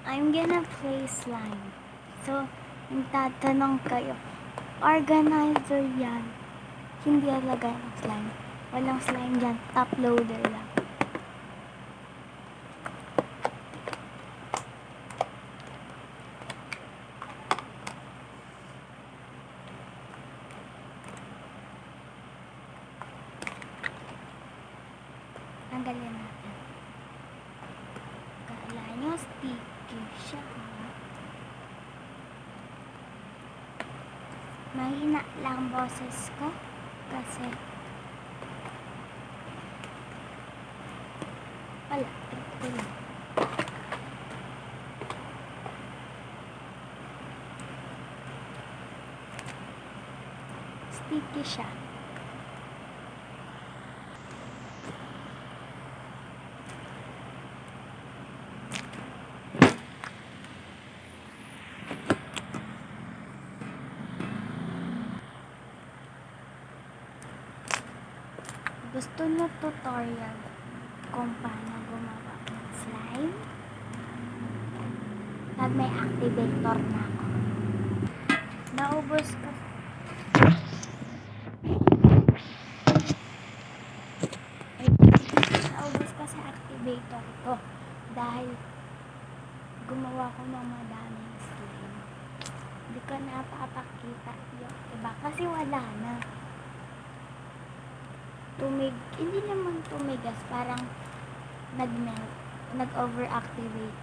I'm gonna play slime. So, tatanong kayo, organizer yan. Hindi alagay ng slime. Walang slime dyan. Top loader lang. Tanggalin natin. Kala nyo sticky siya, ha? Mahina lang boses ko kasi wala, ito lang. Sticky siya. Gusto nyo tutorial kung paano gumawa ng slime? Pag may activator na ako. Naubos ko. Naubos ko sa activator ko dahil gumawa ko ng madaming slime. Hindi ko napapakita yung iba kasi wala na. Hindi naman tumigas, parang nag-melt, nag-overactivate.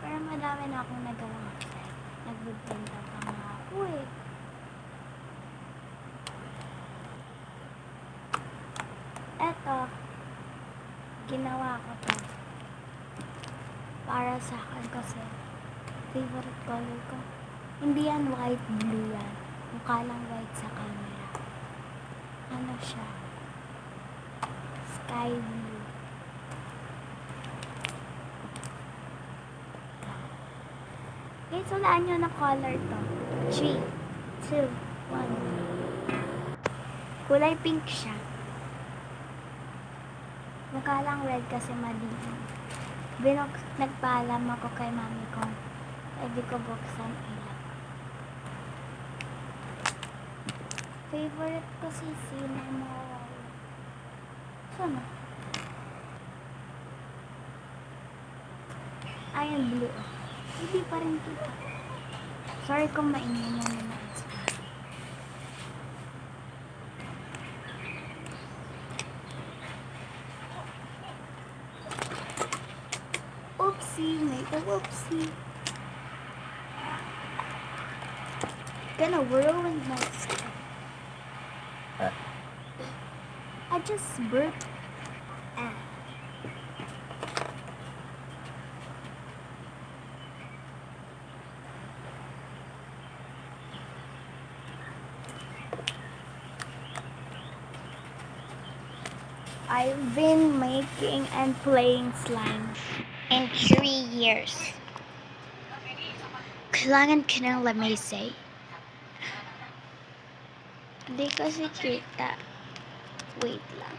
Pero madami na akong nagawa kasi nagbibenta pa nga ako eh. Eto, ginawa ko to para sa akin kasi favorite color ko. Hindi yan white, blue yan. Mukha lang white sa camera. Ano siya? Sky blue. Okay, sulaan nyo na color to. 3, 2, 1. Kulay pink siya. Mukha lang red kasi madilim. Nagpaalam ako kay mami ko. Pwede ko buksan ilang. Favorite ko si cinnamon. Sana? Ayan, blue. Hindi pa rin kita. Sorry kung maingay nyo na Oopsie, make a whoopsie. Gonna ruin my stuff. I just burped. I've been making and playing slime in 3 years. Kailangan ka ng lamesay. Hindi kasi kita. Wait lang.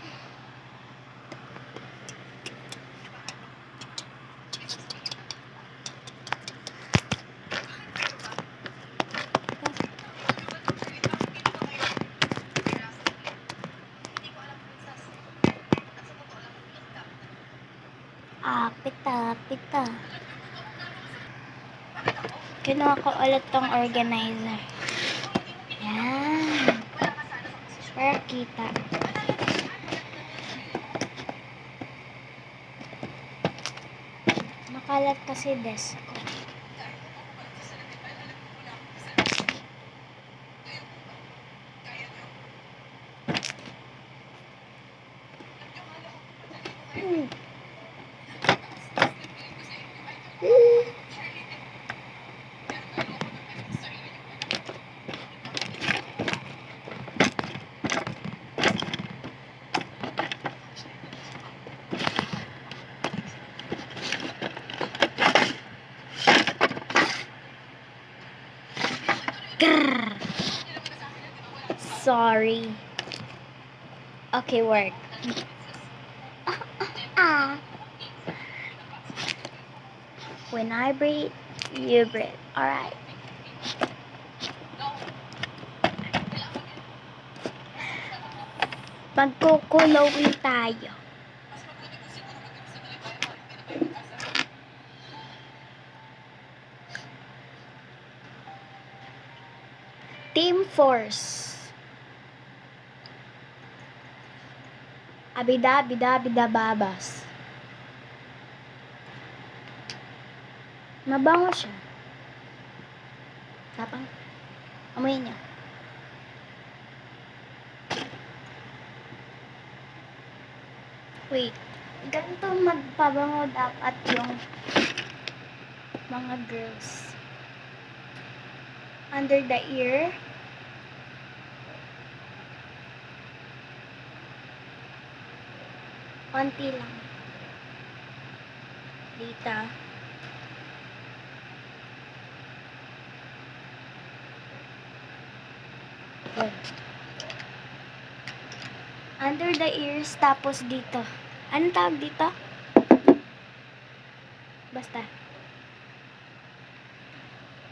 Pita. Kinuha ko ulit tong organizer. Yan. Para kita. Makalat kasi desk ko. Grrr. Sorry. Okay, work. When I breathe, you breathe. Alright. Magkukulawin tayo. Team Force. Abida, bida, bida, babas. Mabango siya. Tapang. Amoy niya. Wait. Ganito magpabango dapat yung mga girls. Under the ear. Konti lang. Dito. Good. Under the ears, tapos dito. Anong tawag dito? Basta.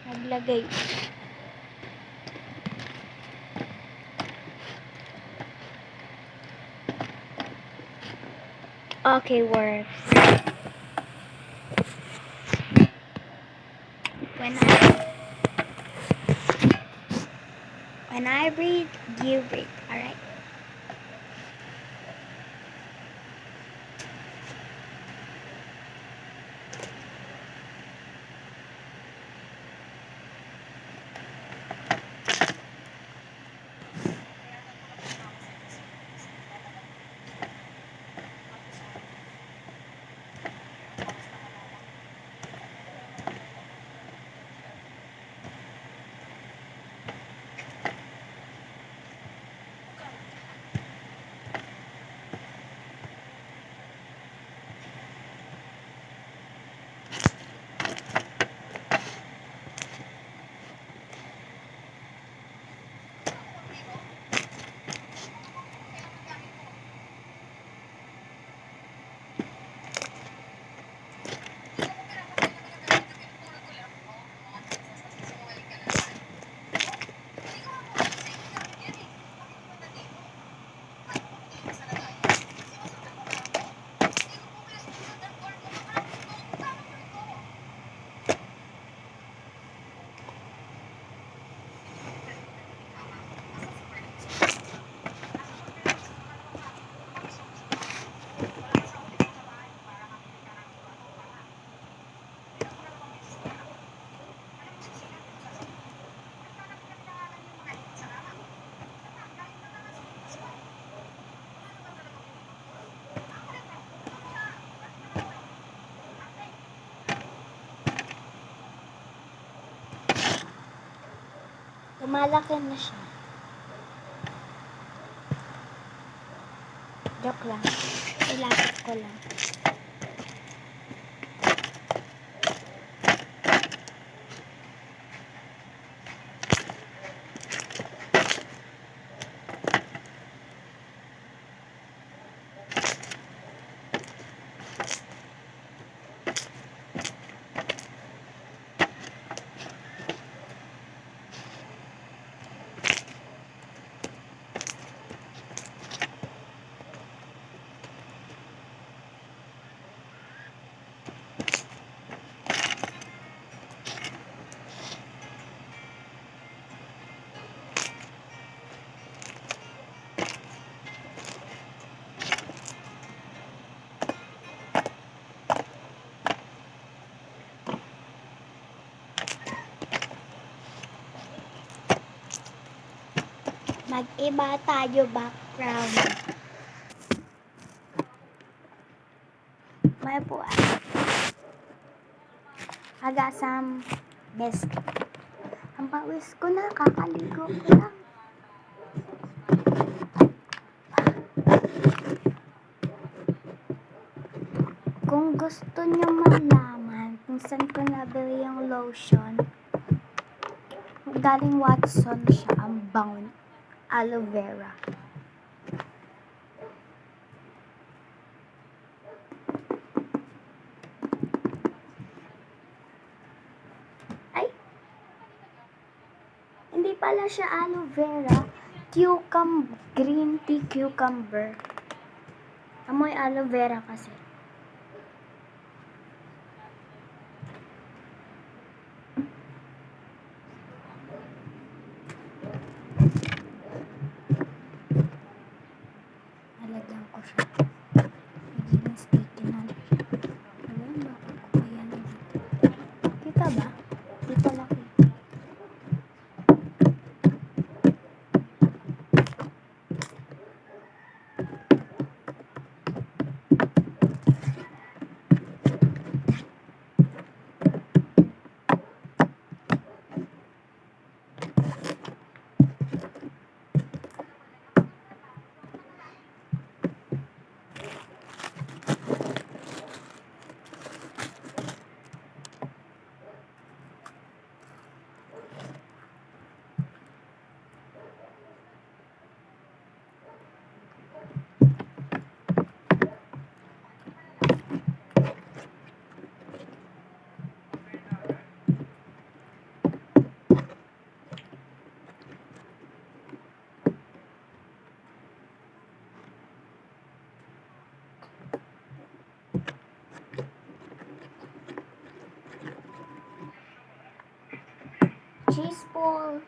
Naglagay. Okay, works. When I breathe, you breathe. Alright? Lumalaki na siya. Joke lang. Ilapit ko lang. Mag-iba tayo background. May puan. Agasam best. Ang pawis ko na, kakaligo ko lang. Kung gusto niyo malaman kung saan ko nabili yung lotion, galing Watson siya, ang bango. Aloe vera. pala siya aloe vera, green tea cucumber. Amoy aloe vera kasi. Nalagyan ko siya. Nagiging sticky na. Alam, bakit ko kaya nandito? Kita ba? Di pala kita. Cheese ball.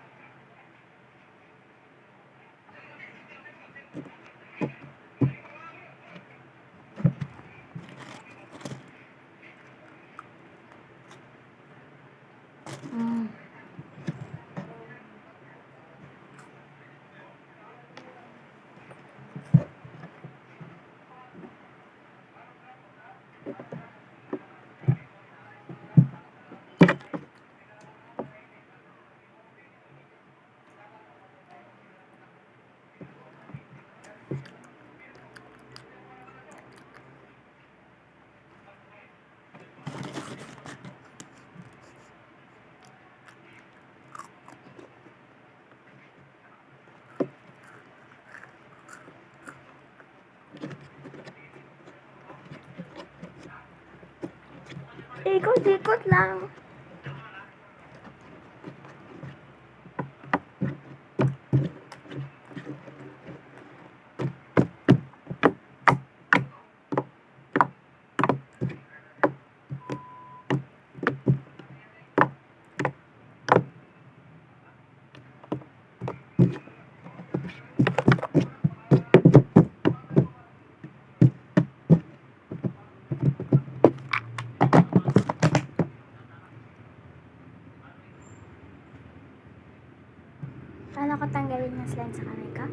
Ikot-ikot lang. Paano ko tanggalin yung slime sa kamay ko?